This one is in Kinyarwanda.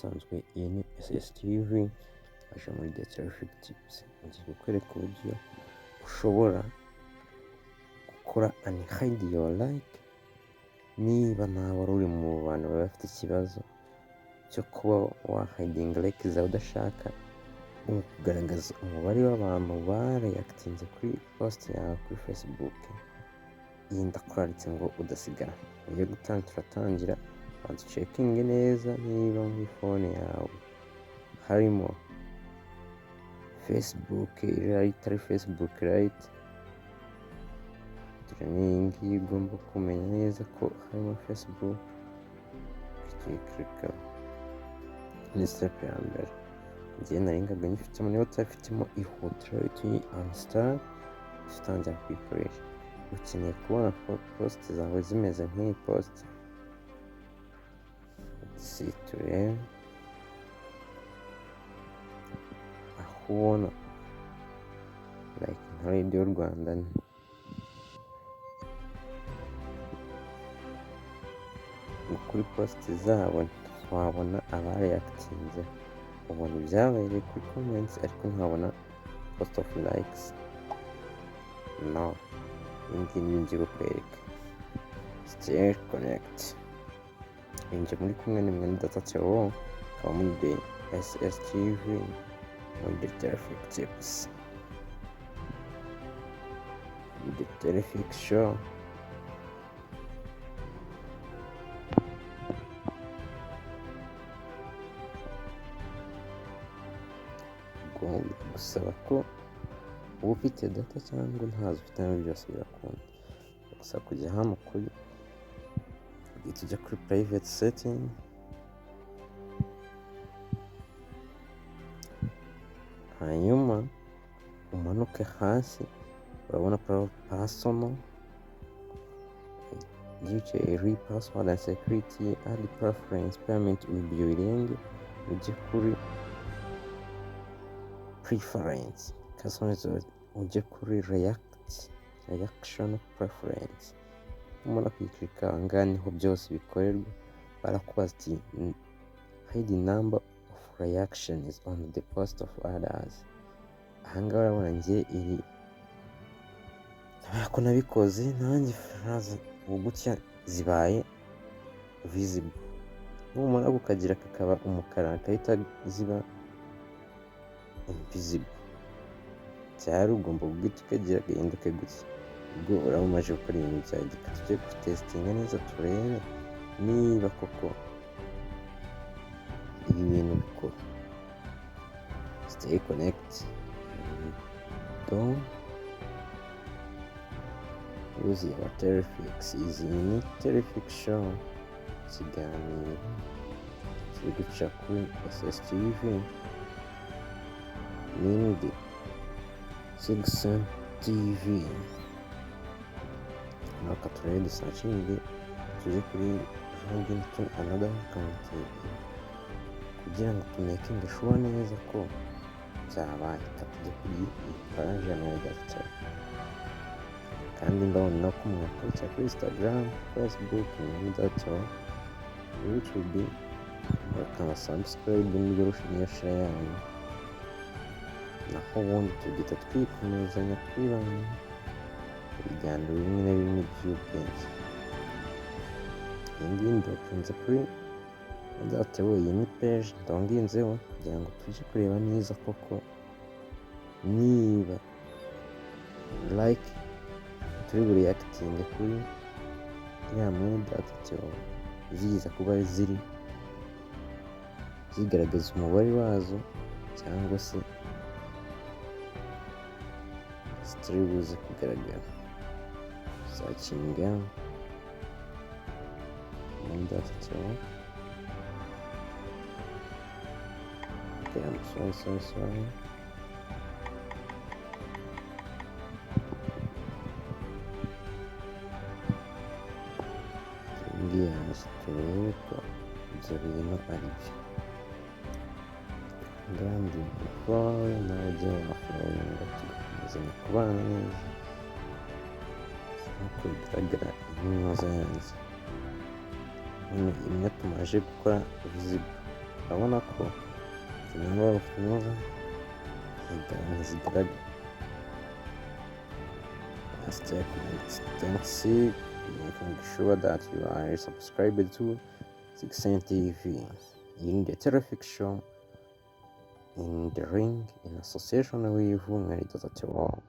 nk'ibisanzwe iyi ni SSTV aje muri The Terrific Tips. Ngiye kukwereka uburyo ushobora gukora unhide your like niba nawe wari uri mu bantu baba bafite ikibazo cyo kuba wahidinga like zawe udashaka kugaragaza umubare w'abantu bareactinze kuri post yawe kuri Facebook. Iyi ndakuraritse ngo udasigara. Ugiye turatangira banza ucekinge neza niba muri phone yawe harimo Facebook itari Facebook Lite. Training ugomba kumenya neza ko harimo Facebook. Ukikirika ni step ya mbere. Njye naringaga nyifitemo niba utafitemo ihutiro utuyi uninstall utangira kuyikoresha. Ukeneye kubona post zawe zimeze nk'iyi post. Turebe aho ubona like nka Radio Rwanda kuri post zabo wabona abareactinze, ubona ibyabaye kuri comments ariko ntabona post of likes. No, iyi ngiyi kukwereka still connect. Inje muri kumwe nimwe na Data Theo akaba muri The SSTV muri The Terrific Tips. The Terrific Show. Gusaba ko uba ufite data cyangwa ntazo ufite n'ibyo byose birakunda. Gusa kujya hano kuri tujya kuri private setting, hanyuma umanuke hasi urabona personal gice iri password and security add preference payment ibyo birenge ujye kuri preference customers ujye kuri reaction preference. Umara kwikirika ahangaha niho byose bikorerwa. Barakubaza ati hide number of reactions on the post of others. Ahangaha urabona njye iri ko nabikoze nanjye fraza gutya zibaye visible. Numara gukagira kakaba umukara kahita ziba invisible. Cyari ugomba guhita ukagira gahinduke gutya. Ubwo uraba umaze gukora ibintu byawe, tujye gutesitinga neza turebe niba koko ibi bintu bikora. Stay connect. Don't lose your Terrific. Izi ni Terrific Show, ikiganiro kiri guca kuri SSTV n'indi Sigson TV. Naka turebe dusacinge tuje kuri login to another account kugira ngo tumekinge sure neza ko byabaye. Tujye kuri page ya Data kandi ndabona ko umuntu kuri Instagram, Facebook na Data, YouTube bakaba subscribe n'ibyo rushinga share yanyu. Naho ubundi tugita twikomezanya twibana ibiganiro bimwe na bimwe by'ubwenge. Iyi ngiyi ndakunze kuri Data iyi ni page ndonginzeho kugira ngo tujye kureba neza koko niba like turi reacting kuri ya muri Data ziza kuba ziri zigaragaza umubare wazo cyangwa se zitaribuze kugaragara. Sacinga muri Data. Okay, I'm sorry. Turebe ko ibyo bintu ari byo. Ngandi before najya wafunga tugakomezanya kubana neza nk'uko bigaragara intumwa zanjye. Imwe tumaje gukora visible urabona ko the number of moving is gradual. Step 6, making sure that you are subscribed to 6 TV. In the terrific show in the ring in association with Meritata TV.